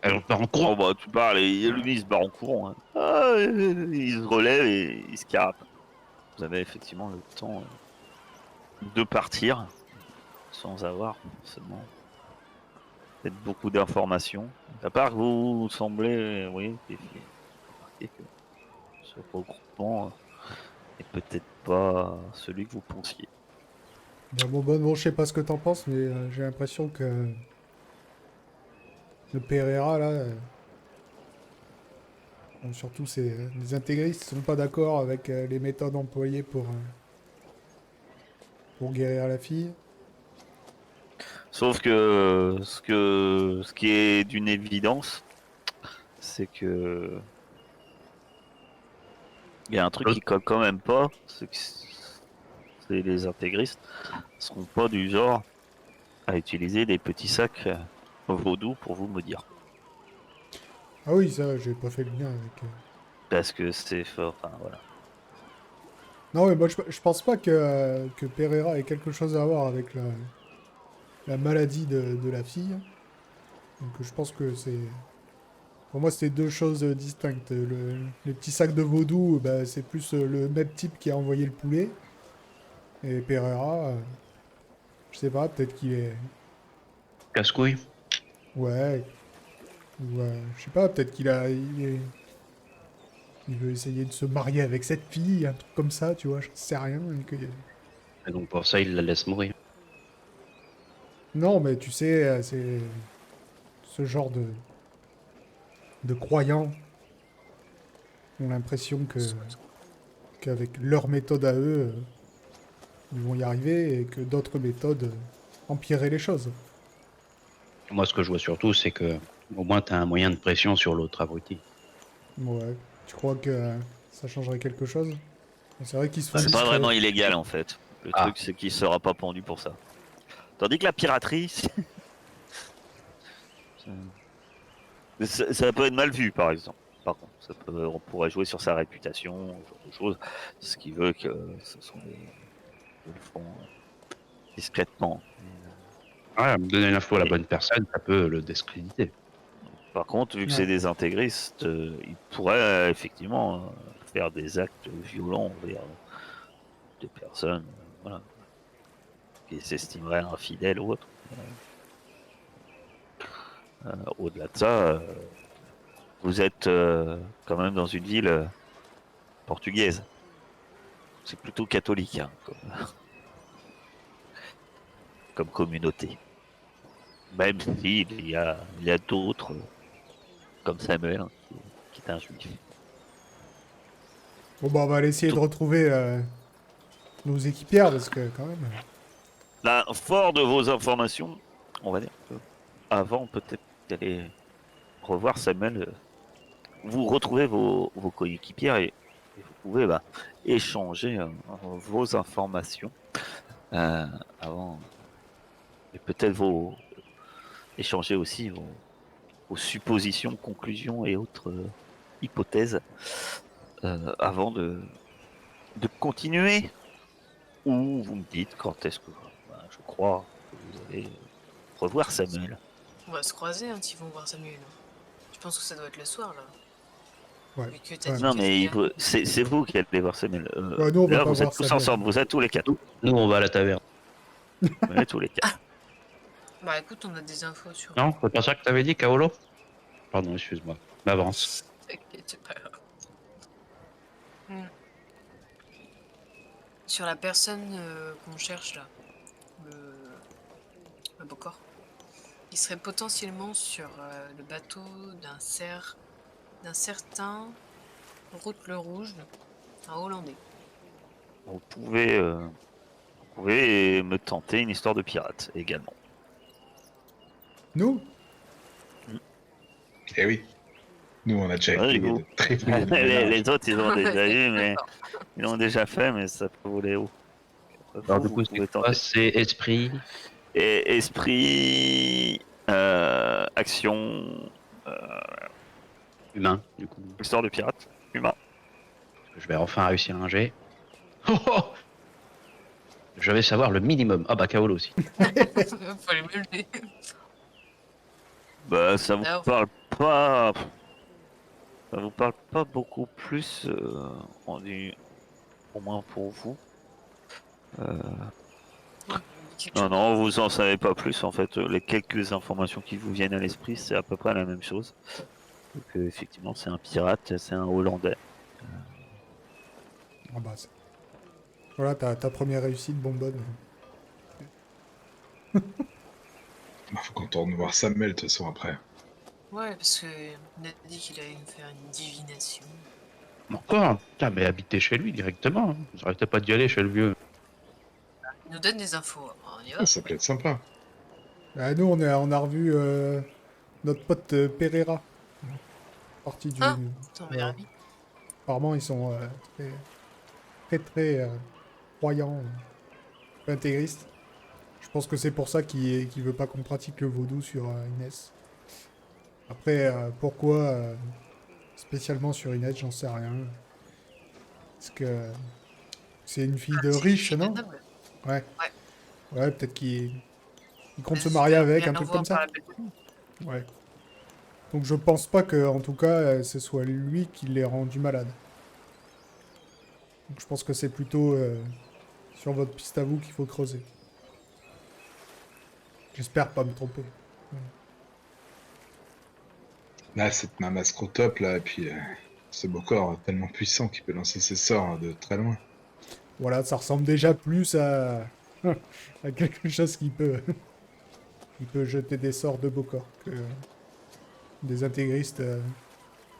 elle part en courant. oh bah tu parles et lui il se barre en courant. Hein. Ah, il se relève et il se carape. Vous avez effectivement le temps de partir sans avoir forcément peut-être beaucoup d'informations. À part que vous semblez, oui, remarquer que ce regroupement est peut-être pas celui que vous pensiez. Bah, Bonbonne, bon, je sais pas ce que t'en penses, mais j'ai l'impression que le Pereira, là, bon, surtout les intégristes, sont pas d'accord avec les méthodes employées pour guérir la fille. Sauf que ce qui est d'une évidence, c'est que il y a un truc qui colle quand même pas, c'est que les intégristes seront pas du genre à utiliser des petits sacs vaudous pour vous maudire. Ah oui, ça, j'ai pas fait le lien avec... Parce que c'est fort, enfin voilà. Non, mais moi, je pense pas que Pereira ait quelque chose à voir avec la maladie de la fille. Donc je pense que c'est... Pour moi, c'est deux choses distinctes. Les petits sacs de vaudou, bah, c'est plus le même type qui a envoyé le poulet. Et Pereira, je sais pas, peut-être qu'il est... Casse-couille. Ouais, ou je sais pas, peut-être il veut essayer de se marier avec cette fille, un truc comme ça, tu vois, je sais rien. Et donc pour ça, il la laisse mourir. Non, mais tu sais, c'est ce genre de croyants ont l'impression qu'avec leur méthode à eux, ils vont y arriver et que d'autres méthodes empireraient les choses. Moi, ce que je vois surtout, c'est que au moins, tu as un moyen de pression sur l'autre abruti. Ouais, tu crois que ça changerait quelque chose? C'est vrai qu'ils se font C'est pas discrets. vraiment illégal en fait. Le Ah. truc c'est qu'il sera pas pendu pour ça. Tandis que la piraterie, ça peut être mal vu par exemple. Par contre, on pourrait jouer sur sa réputation, ce genre de choses, ce qui veut que ce sont ils le font discrètement. Ouais, me donner l'info à la bonne personne, ça peut le discréditer. Par contre, vu que Ouais. c'est des intégristes, ils pourraient effectivement faire des actes violents envers des personnes voilà, qui s'estimeraient infidèles ou autres. Au-delà de ça, vous êtes quand même dans une ville portugaise. C'est plutôt catholique hein, comme communauté. Même s'il y a d'autres, comme Samuel, hein, qui est un juif. Bon, bah, on va aller essayer de retrouver nos équipières parce que, quand même. Là, fort de vos informations, on va dire que avant peut-être d'aller revoir Samuel, vous retrouvez vos coéquipières et vous pouvez échanger vos informations avant et peut-être échanger aussi vos suppositions, conclusions et autres hypothèses avant de continuer. Ou vous me dites quand est-ce que je crois que vous allez revoir Samuel. On va se croiser hein, s'ils vont voir Samuel. Je pense que ça doit être le soir là. Ouais. Vu que t'as Ouais. dit Non, que mais c'était- c'est vous qui allez voir Samuel. Ouais, nous, on va Là, pas vous êtes voir tous Samuel. ensemble, vous êtes tous les quatre. Nous, on va à la taverne. Vous êtes tous les quatre. Bah écoute, on a des infos sur. Non, c'est pas ça que t'avais dit, Kaolo? Pardon, excuse-moi. M'avance. T'inquiète, c'est pas grave. Hmm. Sur la personne qu'on cherche là, le Bokor, il serait potentiellement sur le bateau d'un certain Route le Rouge, un Hollandais. Vous pouvez me tenter une histoire de pirate également. Nous Eh oui. Nous, on a déjà Ouais, effectué vous. de très très de ménage. Les autres, ils ont déjà eu, mais D'accord. ils l'ont déjà fait, mais ça peut voler haut. Alors, du Vous coup, c'est pouvez quoi? tenter. C'est esprit. Et esprit, action, Humain, du coup. histoire de pirate, humain. Je vais enfin réussir un jet. Oh, oh, je vais savoir le minimum. Ah bah Kaolo aussi. Fallait me le dire. Bah, ça vous Alors, parle pas. Ça vous parle pas beaucoup plus, au moins pour vous. quelque Non, chose. non, vous en savez pas plus en fait. Les quelques informations qui vous viennent à l'esprit, c'est à peu près la même chose. Donc, effectivement, c'est un pirate, c'est un Hollandais. Ah bah, voilà, ta première réussite, bonbonne. Faut qu'on tourne voir Samuel de toute façon après. Ouais, parce que on a dit qu'il allait me faire une divination. Encore? Putain, mais habitez chez lui directement. Hein. Vous arrêtez pas d'y aller chez le vieux. Il nous donne des infos. On y va. Ah, ça peut être sympa. Bah, nous, on a revu notre pote Pereira. Partie du. Ah, ton meilleur Ouais. ami. Apparemment, ils sont très croyants, intégristes. Je pense que c'est pour ça qu'il veut pas qu'on pratique le vaudou sur Inès. Après, pourquoi spécialement sur Inès, j'en sais rien. Parce que c'est une fille de C'est une riche, fille de non? noble. Ouais. Ouais. Ouais, peut-être qu'il compte se Vas-y, marier avec, viens un nous truc voir comme ça. par la belle famille. Ouais. Donc je pense pas que, en tout cas, ce soit lui qui l'ait rendu malade. Donc je pense que c'est plutôt sur votre piste à vous qu'il faut creuser. J'espère pas me tromper. Là, cette Mama Scrotop, là, et puis ce beau corps tellement puissant qu'il peut lancer ses sorts de très loin. Voilà, ça ressemble déjà plus à, à quelque chose qui peut jeter des sorts de beau corps que des intégristes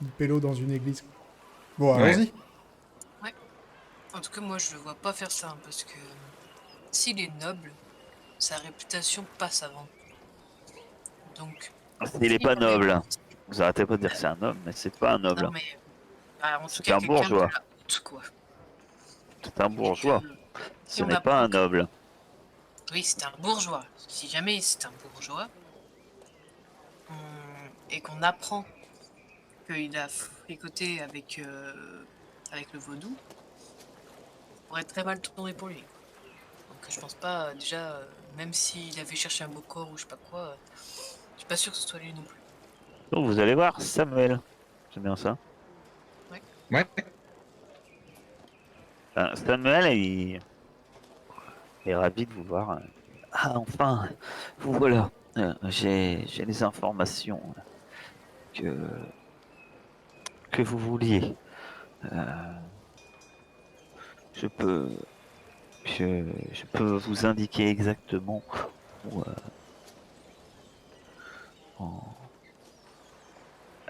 du pélo dans une église. Bon, Ouais. allons-y. En tout cas, moi, je le vois pas faire ça, hein, parce que s'il est noble, sa réputation passe avant. Donc, Il est si pas on est noble. aussi- Vous arrêtez pas de dire que c'est un homme, mais c'est pas un noble. Non, mais bah, en tout C'est cas, un quelqu'un de bourgeois. la haute, quoi. C'est un Et bourgeois. que, Ce on n'est apprend pas un que- noble. Oui, c'est un bourgeois. Si jamais c'est un bourgeois, et qu'on apprend qu'il a fricoté avec le vaudou, ça pourrait très mal tourner pour lui. Donc je pense pas, déjà, même s'il avait cherché un beau corps ou je sais pas quoi, je suis pas sûr que ce soit lui non plus. Donc vous allez voir Samuel. C'est bien ça. Ouais. Samuel, il est ravi de vous voir. Ah, enfin, vous voilà. J'ai les informations que, que vous vouliez. Euh, je peux, je peux vous indiquer exactement où, en-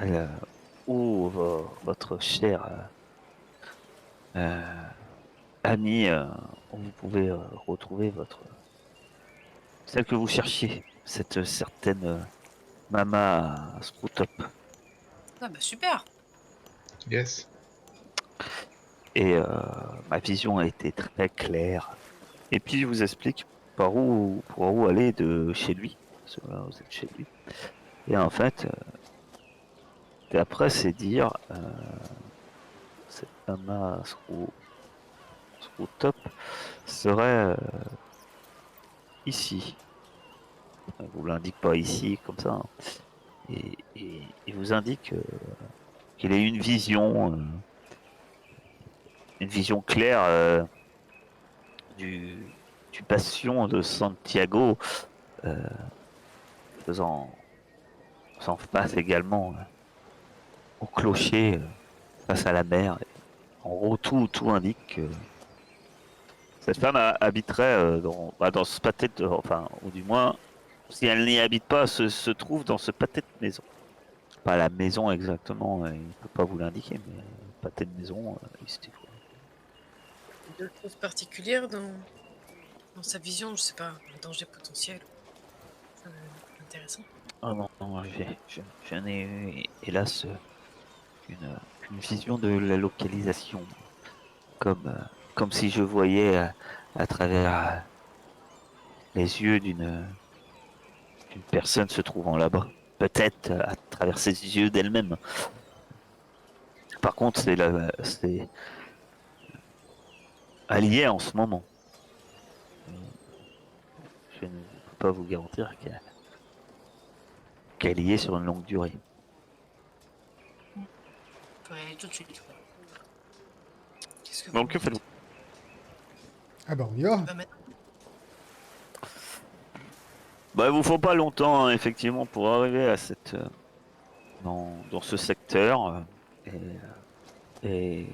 euh, où votre cher ami, où vous pouvez retrouver celle que vous cherchiez, cette certaine Mama Screwtop. Ah bah super. Yes. Et ma vision a été très claire. Et puis je vous explique pour où aller de chez lui. Parce que là, vous êtes chez lui. Et en fait, d'après ses dires, cette Mama Screwtop serait ici. Elle vous l'indique pas ici, comme ça. Hein. Il vous indique qu'il a eu une vision claire du, du bastion de Santiago, euh, faisant, faisant face également au clocher, face à la mer. En gros, tout indique que cette femme habiterait dans ce pâté de, enfin, ou du moins, si elle n'y habite pas, se trouve dans ce pâté de maison. Pas la maison exactement, il ne peut pas vous l'indiquer, mais pâté de maison, ici. D'autres choses particulières dans sa vision, je sais pas, un danger potentiel. Intéressant. Oh non, non, je n'ai eu, hélas, une vision de la localisation, comme si je voyais à travers les yeux d'une personne se trouvant là-bas. Peut-être à travers ses yeux d'elle-même. Par contre, c'est allié en ce moment. Je ne peux pas vous garantir qu'elle y est sur une longue durée. Faut y aller tout de suite. Qu'est-ce que Donc, que vous faites-vous? Ah bah on y va. va mettre Bah, il vous faut pas longtemps, hein, effectivement, pour arriver à dans ce secteur. Et,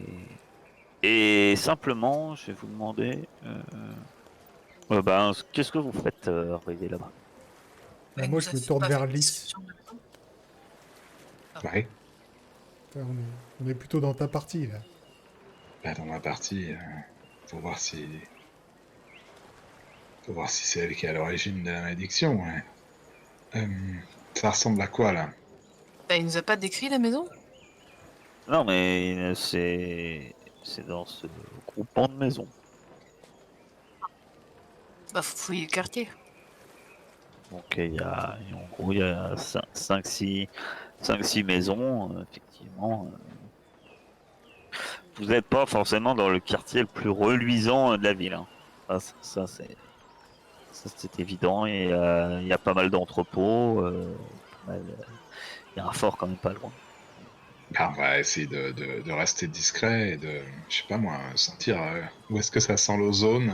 et simplement, je vais vous demander, qu'est-ce que vous faites arriver là-bas? Bah, moi, je me tourne vers Lys. Ouais. On est plutôt dans ta partie, là. Là, dans ma partie, faut voir si... Faut voir si c'est elle qui est à l'origine de la malédiction, ouais. Ça ressemble à quoi, là? Bah, il nous a pas décrit la maison? Non, mais c'est dans ce groupement de maisons. Bah, faut fouiller le quartier. Donc en gros, il y a 5-6 maisons, effectivement. Vous n'êtes pas forcément dans le quartier le plus reluisant de la ville. Hein. C'est évident. Et il y a pas mal d'entrepôts. Il y a un fort quand même pas loin. Ah, on va essayer de rester discret et de, je sais pas moi, sentir où est-ce que ça sent l'ozone.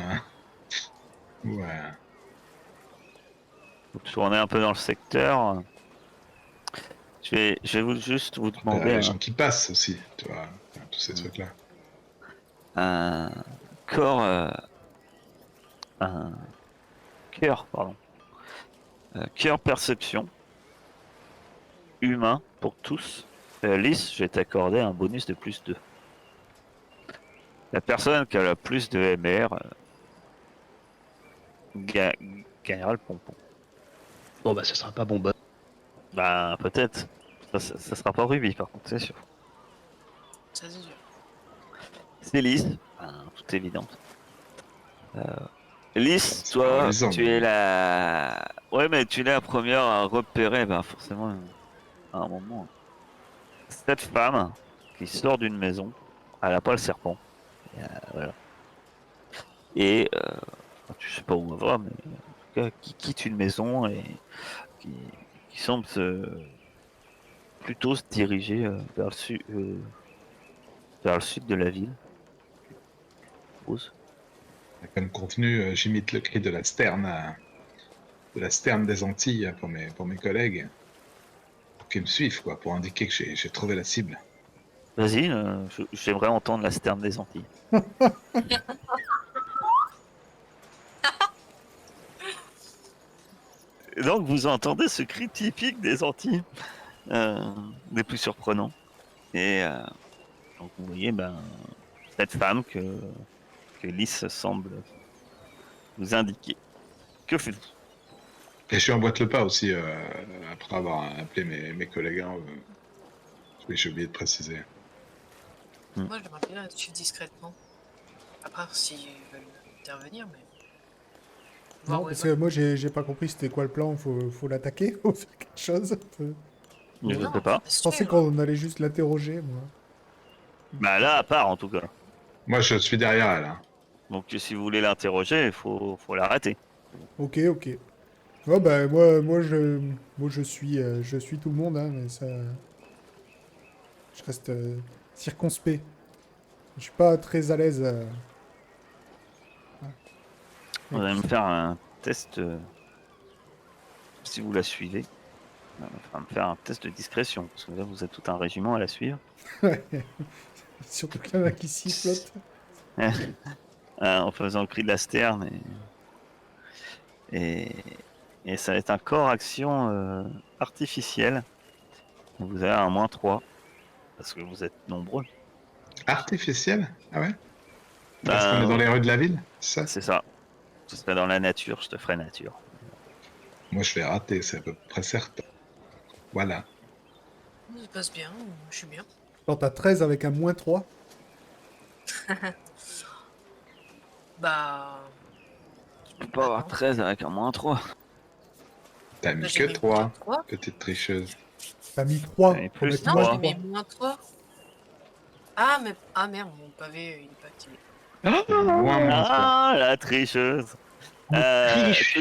Ouais. Vous tournez un peu dans le secteur. Je vais juste vous demander Les gens qui passent aussi, tu vois, enfin, tous ces trucs-là. un corps, un cœur, pardon, cœur perception humain pour tous. Lys, je vais t'accorder un bonus de plus 2. La personne qui a le plus de MR gagnera le pompon. Bon, bah, ça sera pas bon. Bah, peut-être. Ça sera pas Ruby, par contre, c'est sûr. Ça, c'est sûr. C'est Lys, toute évidente. Lys, C'est pas toi, reluisant, tu mais- es la... Ouais, mais tu es la première à repérer, bah, forcément, à un moment. Cette femme qui sort d'une maison, elle a pas le serpent. Voilà. Et je sais pas où elle va, mais en tout cas, qui quitte une maison et qui, qui semble plutôt se diriger vers le sud de la ville. Suppose. Comme contenu, j'imite le cri de la sterne, de la sterne des Antilles pour mes collègues, pour qu'ils me suivent, quoi, pour indiquer que j'ai trouvé la cible. Vas-y, j'aimerais entendre la sterne des Antilles. Et donc vous entendez ce cri typique des Antilles, des plus surprenants. Et donc vous voyez cette femme que Lys semble vous indiquer. Que faites-vous? Et je suis en boîte le pas aussi, après avoir appelé mes collègues. Hein, j'ai oublié de préciser. Moi, j'aimerais bien là-dessus discrètement. À part s'ils veulent intervenir, mais. Voir Non, où parce elle que moi, j'ai pas compris c'était quoi le plan. Faut l'attaquer, faut faire quelque chose. Je Ouais. ne va. sais pas. Je pensais qu'on allait juste l'interroger, moi. Bah là, à part en tout cas. Moi, je suis derrière elle. Hein. Donc si vous voulez l'interroger, faut l'arrêter. Ok. Ouais, bah, moi, je suis tout le monde, hein, mais ça, je reste circonspect. Je suis pas très à l'aise. Vous allez me faire un test, si vous la suivez. Vous allez me faire un test de discrétion, parce que là, vous êtes tout un régiment à la suivre. Surtout qu'il y en a qui sifflotent. En faisant le cri de la sterne. Et ça va être un corps action artificiel. Vous avez un -3, parce que vous êtes nombreux. Artificiel? Ah ouais? Parce qu'on est dans les rues de la ville? Ça? C'est ça. Ce serait dans la nature, je te ferai nature. Moi, je vais rater, c'est à peu près certain. Voilà. Ça se passe bien, je suis bien. Alors, t'as 13 avec un -3. Bah, Tu peux pas avoir non. 13 avec un -3. T'as mis Bah, que mis 3, -3. petite tricheuse. T'as mis 3. T'as mis plus Non, trois. j'ai mis -3. Ah, mais... ah merde, mon pavé, il est pas activé. Moins -3. Ah, la tricheuse. Triche.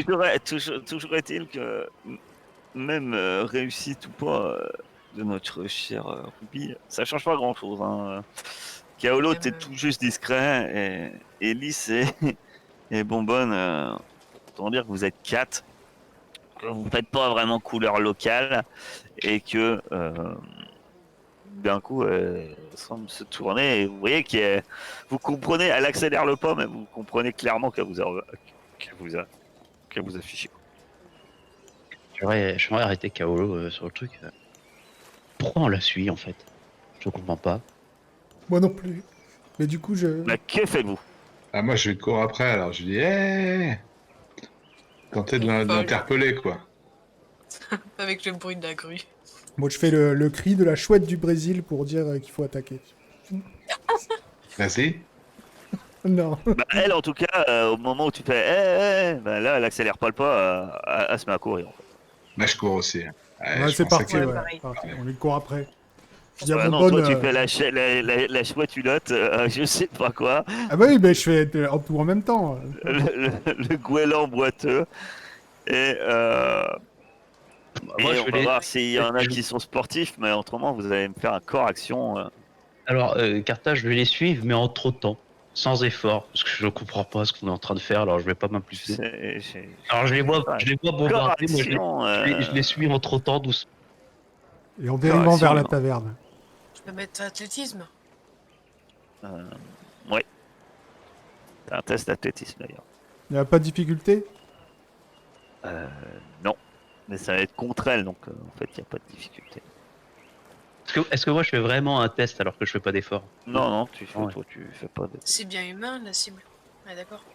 Toujours est-il que, même réussite ou pas de notre cher Ruby, ça change pas grand-chose. Hein. Kaolo, Même, t'es tout juste discret, et Lys et Bonbonne, autant dire que vous êtes 4, que vous faites pas vraiment couleur locale, et que d'un coup, semble se tourner, et vous voyez vous comprenez, elle accélère le pas, mais vous comprenez clairement qu'elle vous a fiché. J'aurais arrêté Kaolo sur le truc. Pourquoi on la suit en fait? Je comprends pas. Moi non plus. Mais du coup, Mais que faites-vous? Ah, moi, je lui cours après, alors je lui dis, hé! Tenter de Folle. l'interpeller, quoi. avec le bruit de la grue. moi, je fais le cri de la chouette du Brésil pour dire qu'il faut attaquer. Vas-y. Non. Bah, elle, en tout cas, au moment où tu fais bah, là, elle accélère pas le pas, elle se met à courir. En fait. Bah, je cours aussi. Ouais, Ouais, je c'est pensais parti, que- Ouais, ouais. pareil. Parti. On lui court après. Je dis à Bah, non, Bonbonne, toi, tu fais la chouette ulotte, je sais pas quoi, ah bah oui, mais je fais en tout en même temps. le goéland boiteux, et, Moi, je on vais va les... voir s'il y en a qui sont sportifs, mais autrement, vous allez me faire un corps action. Alors, Carthage, je vais les suivre, mais en trop de temps, sans effort, parce que je comprends pas ce qu'on est en train de faire, alors je vais pas m'impliquer. Alors, je les vois Corps bombarder, moi action, je les suis en trop de temps, doucement. Et en dérivant Correction, vers la non. taverne. Je peux mettre athlétisme. Ouais. C'est un test d'athlétisme d'ailleurs. Il n'y a pas de difficulté? Non. Mais ça va être contre elle, donc en fait, il n'y a pas de difficulté. Est-ce que moi je fais vraiment un test alors que je fais pas d'effort? Non, non, Ouais. toi, tu fais pas de. C'est bien humain, la cible. Ouais, d'accord.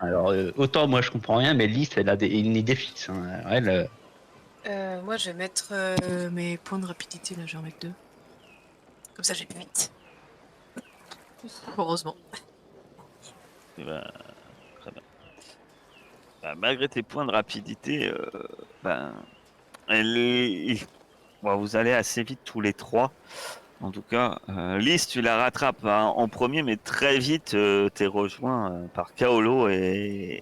Alors, autant moi je comprends rien, mais Lys, elle a une idée fixe. Hein. Elle, Moi, je vais mettre mes points de rapidité, là, j'en mets 2. Comme ça, j'ai plus vite. Heureusement. Eh ben, très bien. Bah, malgré tes points de rapidité, ben, bon, vous allez assez vite tous les trois. En tout cas, Lys, tu la rattrapes en premier, mais très vite, t'es rejoint par Kaolo et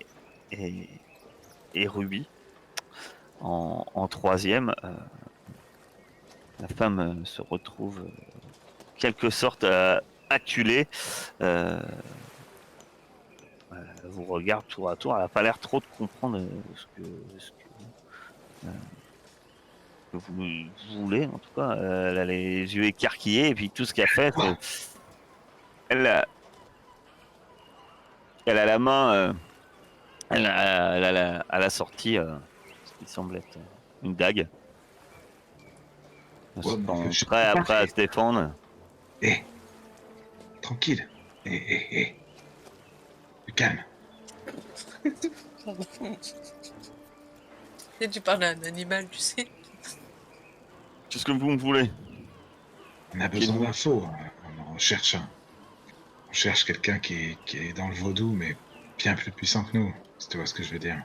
Ruby. En troisième, la femme se retrouve quelque sorte acculée. Elle vous regarde tour à tour. Elle n'a pas l'air trop de comprendre que vous voulez. En tout cas, elle a les yeux écarquillés et puis tout ce qu'elle fait, elle, elle a la main, elle a sorti ce qui semble être une dague. Ils Ouais, sont je- prêts après à se défendre. Hé! Tranquille. Hé. Du calme. Et tu parles à un animal, tu sais. Qu'est-ce que vous me voulez? On a besoin d'infos. On cherche quelqu'un qui est dans le vaudou, mais bien plus puissant que nous, si tu vois ce que je veux dire.